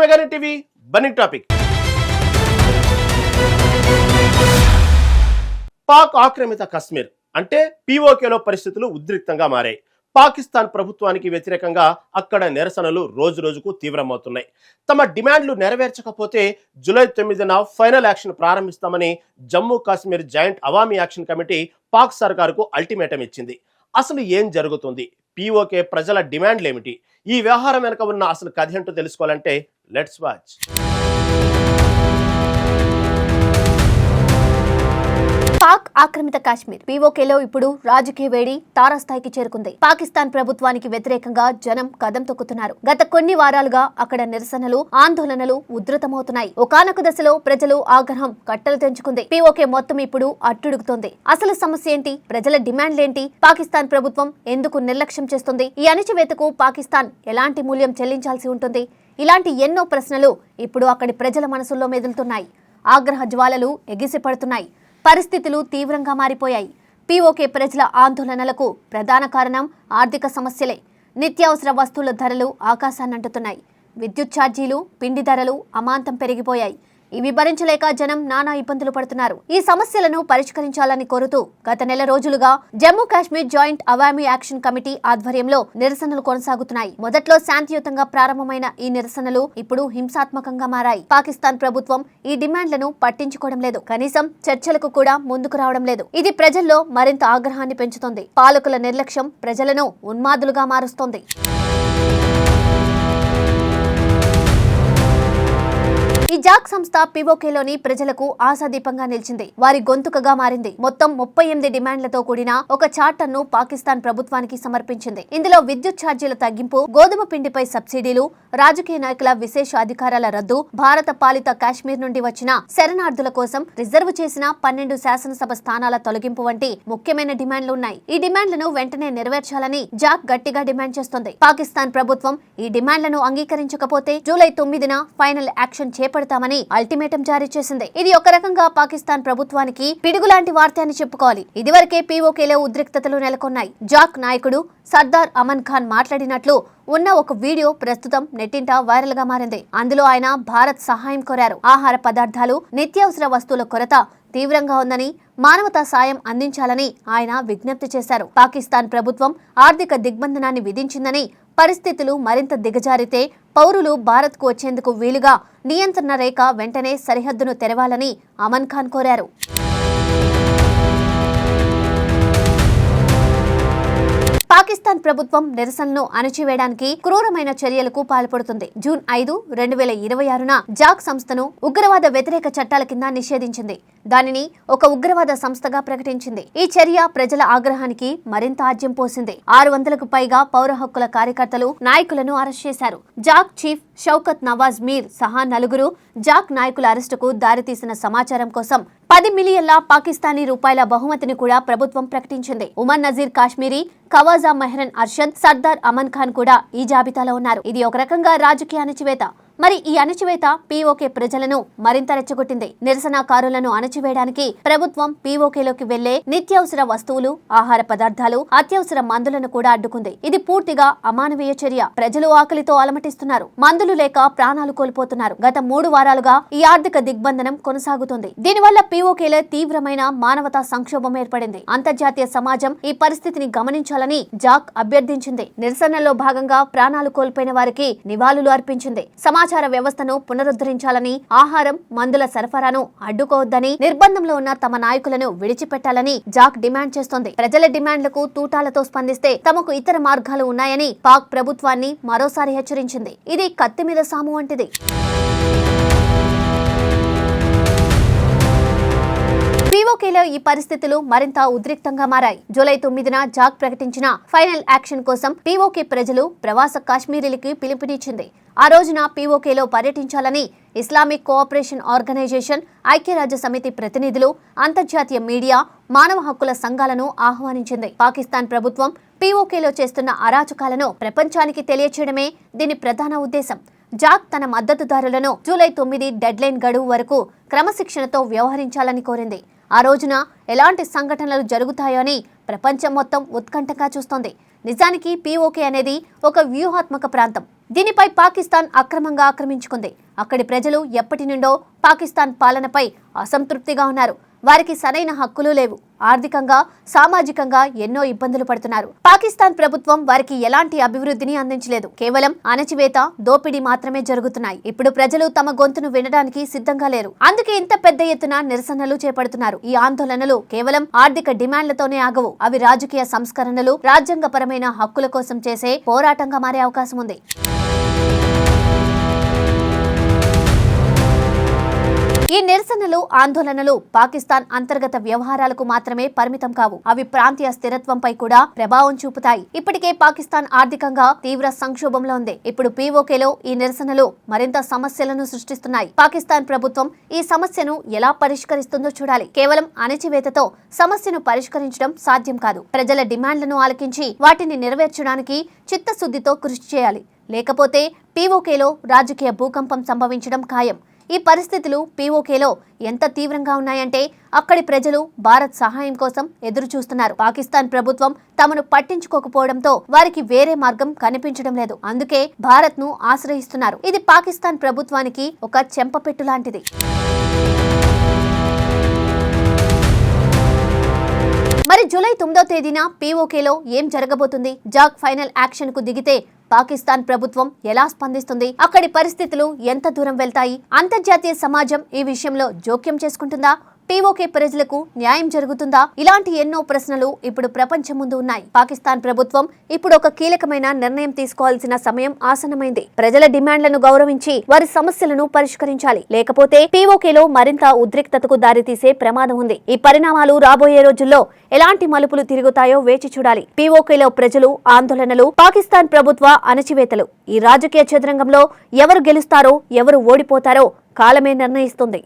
మెగాని TV burning topic. Pak ఆక్రమిత కశ్మీర్ అంటే పీఓకేలో పరిస్థితులు ఉద్రిక్తంగా మారాయి. పాకిస్తాన్ ప్రభుత్వానికి వ్యతిరేకంగా అక్కడ నిరసనలు రోజు రోజుకు తీవ్రమవుతున్నాయి. తమ డిమాండ్లు నెరవేర్చకపోతే జూలై 9న ఫైనల్ యాక్షన్ ప్రారంభిస్తామని Jammu Kashmir joint Awami action committee Pak సర్కారుకు అల్టిమేటం ఇచ్చింది. అసలు ఏం జరుగుతుంది? పీఓకే ప్రజల డిమాండ్లు ఏమిటి? ఈ వ్యవహారం వెనుక ఉన్న అసలు కథ ఏంటో తెలుసుకోవాలంటే లెట్స్ వాచ్. పాక్ ఆక్రమిత కాశ్మీర్ పీఓకేలో ఇప్పుడు రాజకీయ వేడి తారాస్థాయికి చేరుకుంది. పాకిస్తాన్ ప్రభుత్వానికి వ్యతిరేకంగా జనం కదం తొక్కుతున్నారు. గత కొన్ని వారాలుగా అక్కడ నిరసనలు, ఆందోళనలు ఉధృతమవుతున్నాయి. ఒకానొక దశలో ప్రజలు ఆగ్రహం కట్టలు తెంచుకుంది. పీఓకే మొత్తం ఇప్పుడు అట్టుడుగుతోంది. అసలు సమస్య ఏంటి? ప్రజల డిమాండ్లేంటి? పాకిస్తాన్ ప్రభుత్వం ఎందుకు నిర్లక్ష్యం చేస్తుంది? ఈ అణచివేతకు పాకిస్తాన్ ఎలాంటి మూల్యం చెల్లించాల్సి ఉంటుంది? ఇలాంటి ఎన్నో ప్రశ్నలు ఇప్పుడు అక్కడి ప్రజల మనసుల్లో మెదులుతున్నాయి. ఆగ్రహ జ్వాలలు ఎగిసిపడుతున్నాయి. పరిస్థితులు తీవ్రంగా మారిపోయాయి. పీఓకే ప్రజల ఆందోళనలకు ప్రధాన కారణం ఆర్థిక సమస్యలే. నిత్యావసర వస్తువుల ధరలు ఆకాశాన్నంటుతున్నాయి. విద్యుత్ ఛార్జీలు, పిండి ధరలు అమాంతం పెరిగిపోయాయి. ఇవి భరించలేక జనం నానా ఇబ్బందులు పడుతున్నారు. ఈ సమస్యలను పరిష్కరించాలని కోరుతూ గత నెల రోజులుగా Jammu Kashmir joint Awami action committee ఆధ్వర్యంలో నిరసనలు కొనసాగుతున్నాయి. మొదట్లో శాంతియుతంగా ప్రారంభమైన ఈ నిరసనలు ఇప్పుడు హింసాత్మకంగా మారాయి. పాకిస్తాన్ ప్రభుత్వం ఈ డిమాండ్లను పట్టించుకోవడం లేదు. కనీసం చర్చలకు కూడా ముందుకు రావడం లేదు. ఇది ప్రజల్లో మరింత ఆగ్రహాన్ని పెంచుతోంది. పాలకుల నిర్లక్ష్యం ప్రజలను ఉన్మాదులుగా మారుస్తోంది. ఈ జాక్ సంస్థ పీఓకేలోని ప్రజలకు ఆశాదీపంగా నిలిచింది. వారి గొంతుకగా మారింది. మొత్తం 38 డిమాండ్లతో కూడిన ఒక చార్టర్ను పాకిస్తాన్ ప్రభుత్వానికి సమర్పించింది. ఇందులో విద్యుత్ ఛార్జీల తగ్గింపు, గోధుమ పిండిపై సబ్సిడీలు, రాజకీయ నాయకుల విశేష అధికారాల రద్దు, భారత పాలిత కాశ్మీర్ నుండి వచ్చిన శరణార్థుల కోసం రిజర్వ్ చేసిన 12 శాసనసభ స్థానాల తొలగింపు వంటి ముఖ్యమైన డిమాండ్లు ఉన్నాయి. ఈ డిమాండ్లను వెంటనే నెరవేర్చాలని జాక్ గట్టిగా డిమాండ్ చేస్తోంది. పాకిస్తాన్ ప్రభుత్వం ఈ డిమాండ్లను అంగీకరించకపోతే జూలై 9న ఫైనల్ యాక్షన్ చేపడతామని అల్టిమేటం జారీ చేసింది. ఇది ఒక రకంగా పాకిస్తాన్ ప్రభుత్వానికి పిడుగులాంటి వార్త అని చెప్పుకోవాలి. ఇదివరకే పీఓకేలో ఉద్రిక్తతలు నెలకొన్నాయి. జాక్ నాయకుడు సర్దార్ అమన్ ఖాన్ మాట్లాడినట్లు ఉన్న ఒక వీడియో ప్రస్తుతం నెట్టింట వైరల్ గా మారింది. అందులో ఆయన భారత్ సహాయం కోరారు. ఆహార పదార్థాలు, నిత్యావసర వస్తువుల కొరత తీవ్రంగా ఉందని, మానవతా సాయం అందించాలని ఆయన విజ్ఞప్తి చేశారు. పాకిస్తాన్ ప్రభుత్వం ఆర్థిక దిగ్బంధనాన్ని విధించిందని, పరిస్థితులు మరింత దిగజారితే పౌరులు భారత్కు వచ్చేందుకు వీలుగా నియంత్రణ రేఖ వెంటనే సరిహద్దును తెరవాలని అమన్ ఖాన్ కోరారు. పాకిస్తాన్ ప్రభుత్వం నిరసనను అణచివేయడానికి క్రూరమైన చర్యలకు పాల్పడుతుంది. జూన్ 5, 2026న జాక్ సంస్థను ఉగ్రవాద వ్యతిరేక చట్టాల కింద నిషేధించింది. దానిని ఒక ఉగ్రవాద సంస్థగా ప్రకటించింది. ఈ చర్య ప్రజల ఆగ్రహానికి మరింత ఆజ్యం పోసింది. 600కు పైగా పౌర హక్కుల కార్యకర్తలు, నాయకులను అరెస్ట్ చేశారు. జాక్ చీఫ్ షౌకత్ నవాజ్ మీర్ సహా నలుగురు జాక్ నాయకుల అరెస్టుకు దారితీసిన సమాచారం కోసం 10 మిలియన్ల పాకిస్తానీ రూపాయల బహుమతిని కూడా ప్రభుత్వం ప్రకటించింది. ఉమర్ నజీర్ కాశ్మీరీ, ఖవాజా మెహ్రన్ అర్షద్, సర్దార్ అమన్ ఖాన్ కూడా ఈ జాబితాలో ఉన్నారు. ఇది ఒక రకంగా రాజకీయ అణచివేత. మరి ఈ అణచివేత పీఓకే ప్రజలను మరింత రెచ్చగొట్టింది. నిరసనకారులను అణచివేయడానికి ప్రభుత్వం పీఓకేలోకి వెళ్లే నిత్యావసర వస్తువులు, ఆహార పదార్థాలు, అత్యవసర మందులను కూడా అడ్డుకుంది. ఇది పూర్తిగా అమానవీయ చర్య. ప్రజలు ఆకలితో అలమటిస్తున్నారు. మందులు లేక ప్రాణాలు కోల్పోతున్నారు. గత 3 వారాలుగా ఈ ఆర్థిక దిగ్బంధనం కొనసాగుతుంది. దీనివల్ల పీఓకేలో తీవ్రమైన మానవతా సంక్షోభం ఏర్పడింది. అంతర్జాతీయ సమాజం ఈ పరిస్థితిని గమనించాలని జాక్ అభ్యర్థించింది. నిరసనలో భాగంగా ప్రాణాలు కోల్పోయిన వారికి నివాళులు అర్పించింది. సమాచార వ్యవస్థను పునరుద్ధరించాలని, ఆహారం, మందుల సరఫరాను అడ్డుకోవద్దని, నిర్బంధంలో ఉన్న తమ నాయకులను విడిచిపెట్టాలని జాక్ డిమాండ్ చేస్తోంది. ప్రజల డిమాండ్లకు తూటాలతో స్పందిస్తే తమకు ఇతర మార్గాలు ఉన్నాయని పాక్ ప్రభుత్వాన్ని మరోసారి హెచ్చరించింది. ఇది కత్తి మీద సాము వంటిది. పీఓకేలో ఈ పరిస్థితులు మరింత ఉద్రిక్తంగా మారాయి. జూలై 9న జాక్ ప్రకటించిన ఫైనల్ యాక్షన్ కోసం పీఓకే ప్రజలు ప్రవాస కాశ్మీరీలకి పిలుపునిచ్చింది. ఆ రోజున పీఓకేలో పర్యటించాలని ఇస్లామిక్ కోఆపరేషన్ ఆర్గనైజేషన్, ఐక్యరాజ్య సమితి ప్రతినిధులు, అంతర్జాతీయ మీడియా, మానవ హక్కుల సంఘాలను ఆహ్వానించింది. పాకిస్తాన్ ప్రభుత్వం పీఓకేలో చేస్తున్న అరాచకాలను ప్రపంచానికి తెలియచేయడమే దీని ప్రధాన ఉద్దేశం. జాక్ తన మద్దతుదారులను జూలై 9 డెడ్లైన్ గడువు వరకు క్రమశిక్షణతో వ్యవహరించాలని కోరింది. ఆ రోజున ఎలాంటి సంఘటనలు జరుగుతాయో అని ప్రపంచం మొత్తం ఉత్కంఠగా చూస్తోంది. నిజానికి పీఓకే అనేది ఒక వ్యూహాత్మక ప్రాంతం. దీనిపై పాకిస్తాన్ అక్రమంగా ఆక్రమించుకుంది. అక్కడి ప్రజలు ఎప్పటి నుండో పాకిస్తాన్ పాలనపై అసంతృప్తిగా ఉన్నారు. వారికి సరైన హక్కులు లేవు. ఆర్థికంగా, సామాజికంగా ఎన్నో ఇబ్బందులు పడుతున్నారు. పాకిస్తాన్ ప్రభుత్వం వారికి ఎలాంటి అభివృద్ధిని అందించలేదు. కేవలం అణచివేత, దోపిడీ మాత్రమే జరుగుతున్నాయి. ఇప్పుడు ప్రజలు తమ గొంతును వినడానికి సిద్ధంగా లేరు. అందుకే ఇంత పెద్ద ఎత్తున నిరసనలు చేపడుతున్నారు. ఈ ఆందోళనలు కేవలం ఆర్థిక డిమాండ్లతోనే ఆగవు. అవి రాజకీయ సంస్కరణలు, రాజ్యాంగపరమైన హక్కుల కోసం చేసే పోరాటంగా మారే అవకాశం ఉంది. ఈ నిరసనలు, ఆందోళనలు పాకిస్తాన్ అంతర్గత వ్యవహారాలకు మాత్రమే పరిమితం కావు. అవి ప్రాంతీయ స్థిరత్వంపై కూడా ప్రభావం చూపుతాయి. ఇప్పటికే పాకిస్తాన్ ఆర్థికంగా తీవ్ర సంక్షోభంలో ఉంది. ఇప్పుడు పీఓకేలో ఈ నిరసనలు మరింత సమస్యలను సృష్టిస్తున్నాయి. పాకిస్తాన్ ప్రభుత్వం ఈ సమస్యను ఎలా పరిష్కరిస్తుందో చూడాలి. కేవలం అణచివేతతో సమస్యను పరిష్కరించడం సాధ్యం కాదు. ప్రజల డిమాండ్లను ఆలకించి వాటిని నెరవేర్చడానికి చిత్తశుద్ధితో కృషి చేయాలి. లేకపోతే పీఓకేలో రాజకీయ భూకంపం సంభవించడం ఖాయం. ఈ పరిస్థితులు పీఓకేలో ఎంత తీవ్రంగా ఉన్నాయంటే అక్కడి ప్రజలు భారత్ సహాయం కోసం ఎదురు చూస్తున్నారు. పాకిస్తాన్ ప్రభుత్వం తమను పట్టించుకోకపోవడంతో వారికి వేరే మార్గం కనిపించడం లేదు. అందుకే భారత్ ను ఆశ్రయిస్తున్నారు. ఇది పాకిస్తాన్ ప్రభుత్వానికి ఒక చెంపపెట్టు లాంటిది. మరి జూలై 9వ తేదీన పీఓకేలో ఏం జరగబోతుంది? జాక్ ఫైనల్ యాక్షన్ కు దిగితే పాకిస్తాన్ ప్రభుత్వం ఎలా స్పందిస్తుంది? అక్కడి పరిస్థితులు ఎంత దూరం వెళ్తాయి? అంతర్జాతీయ సమాజం ఈ విషయంలో జోక్యం చేసుకుంటుందా? పీఓకే ప్రజలకు న్యాయం జరుగుతుందా? ఇలాంటి ఎన్నో ప్రశ్నలు ఇప్పుడు ప్రపంచం ముందు ఉన్నాయి. పాకిస్తాన్ ప్రభుత్వం ఇప్పుడు ఒక కీలకమైన నిర్ణయం తీసుకోవాల్సిన సమయం ఆసన్నమైంది. ప్రజల డిమాండ్లను గౌరవించి వారి సమస్యలను పరిష్కరించాలి. లేకపోతే పీఓకేలో మరింత ఉద్రిక్తతకు దారితీసే ప్రమాదం ఉంది. ఈ పరిణామాలు రాబోయే రోజుల్లో ఎలాంటి మలుపులు తిరుగుతాయో వేచి చూడాలి. పీఓకేలో ప్రజలు, ఆందోళనలు, పాకిస్తాన్ ప్రభుత్వ అణచివేతలు, ఈ రాజకీయ చదరంగంలో ఎవరు గెలుస్తారో, ఎవరు ఓడిపోతారో కాలమే నిర్ణయిస్తుంది.